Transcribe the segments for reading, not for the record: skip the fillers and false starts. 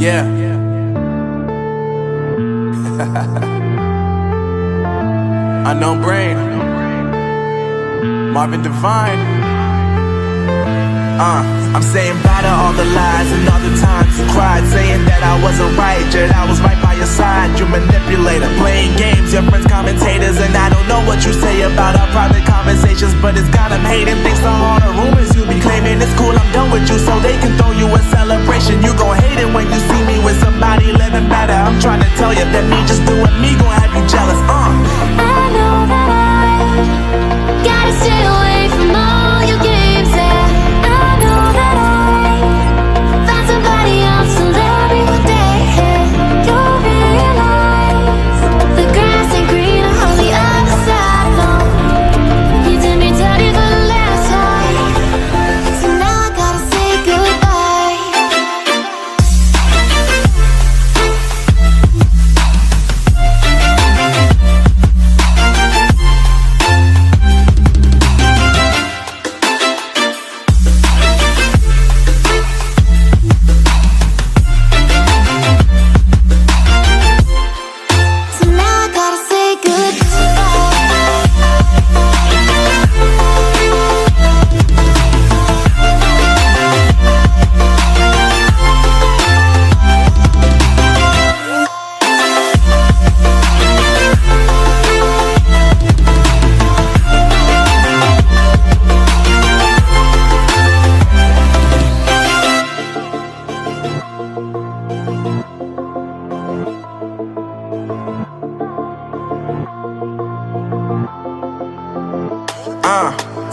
Yeah. Unknown Brain, Marvin Divine. I'm saying bye to all the lies and all the times you cried, saying that I wasn't right, yet I was right by your side. You manipulator, playing games, your friends commentators, and I don't know what you say about our private conversations, but it's got them hating. Thanks to all the rumors you be claiming, it's cool, I'm done with you, so they can throw you a celebration. You gon' hate it when you see me with somebody living better. I'm trying to tell you that me just doing me gon' have you jealous. I know that I gotta stay away from all your games, yeah. I know that I found somebody else to love me one day, yeah. You'll realize the grass ain't greener on the other side, no. You did me dirty for the last time, so now I gotta say goodbye. So now I gotta say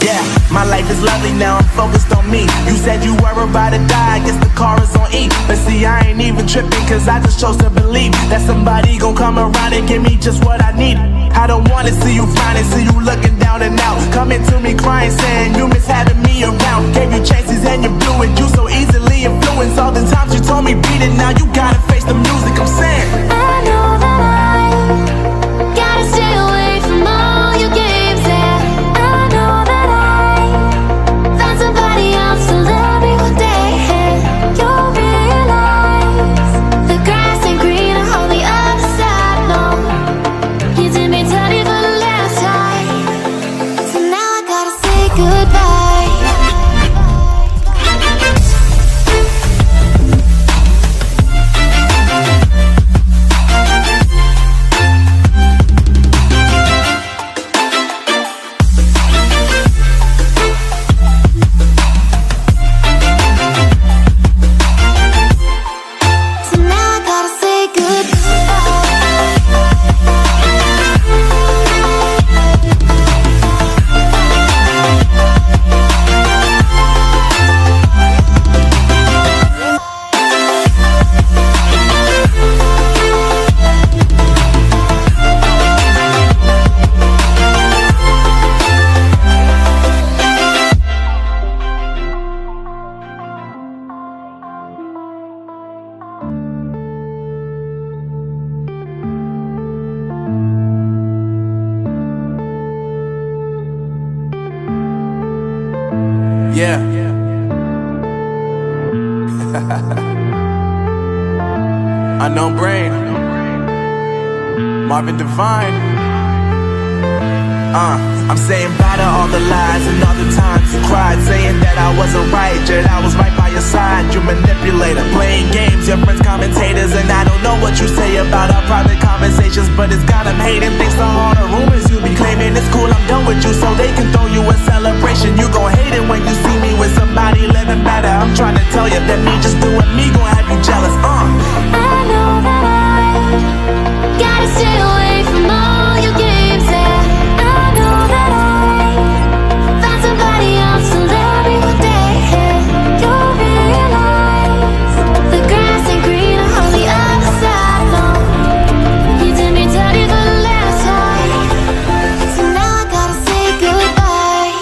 Yeah, my life is lovely now, I'm focused on me. You said you were about to die, I guess the car is on E. But see, I ain't even tripping, cause I just chose to believe that somebody gon' come around and give me just what I need. I don't wanna see you finding, see you looking down and out, coming to me crying, saying you miss having me around. Gave you chances and you blew it, you so easily influenced. All the times you told me beat it, now you gotta face the music. I'm saying I know that I gotta stay away from all your games, yeah. I know that I found somebody else to love me one day, yeah. You'll realize the grass ain't greener on the other side, no. You did me dirty for the last time, so now I gotta say goodbye. So now I gotta say yeah. Unknown Brain, Marvin Divine. I'm saying bye to all the lies and all the times you cried, saying that I wasn't right, yet I was right by your side. You manipulator, playing games, your friends commentators, and I don't know what you say about our private conversations, but it's got them hating. Thanks to all the rumors you be claiming, it's cool, I'm done with you, so they can throw you a celebration. You gon' hate it when you see me with somebody living better. I'm trying to tell you that me just doing me gon' have you jealous. I know that I gotta stay away from all your games, yeah. I know that I found somebody else to love me one day, yeah. You'll realize the grass ain't greener on the other side, no. You did me dirty for the last time, so now I gotta say goodbye.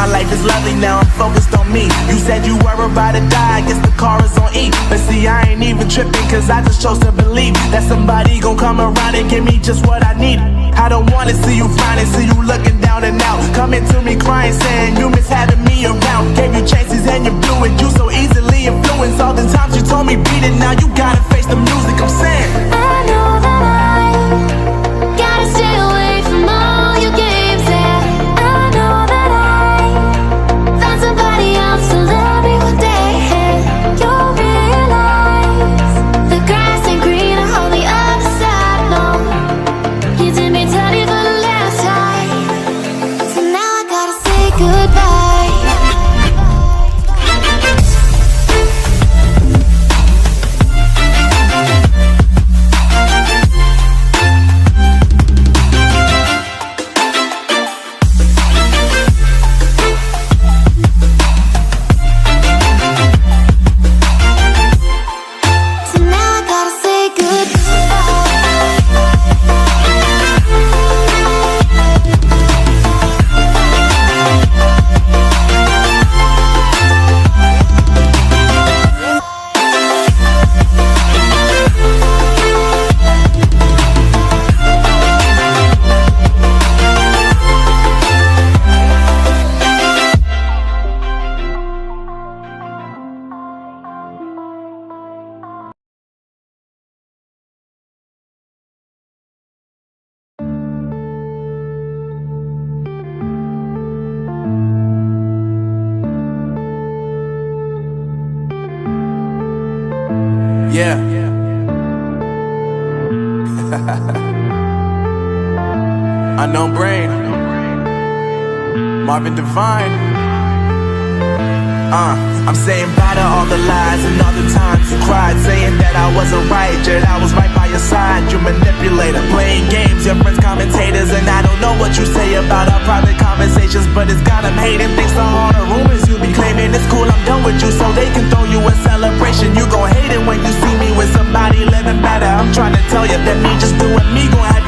life is lovely now, I'm focused on me. You said you were about to die, I guess the car is on E. But see, I ain't even tripping, cause I just chose to believe that somebody gon' come around and give me just what I need. I don't wanna see you finding, see you looking down and out, coming to me crying, saying you miss having me around. Gave you chances and you blew it, you so easily influenced. All the times you told me beat it, now you gotta face the music. I'm saying I know that I gotta stay away from all your games. Yeah, I know that I found somebody else to love me one day. And you'll realize the grass ain't greener on the other side. No, you did me dirty for the last time, so now I gotta say goodbye. yeah. Unknown Brain, Marvin Divine. I'm saying bye to all the lies and all the times you cried, saying that I wasn't right, yet I was right by your side. You manipulator, playing games, your friends commentators, and I don't know what you say about our private conversations, but it's got them hating. Thanks to all the rumors you be claiming, it's cool, I'm done with you, so they can throw you a celebration. You gon' hate it when you see me with somebody living better. I'm trying to tell you that me just doing me gon' have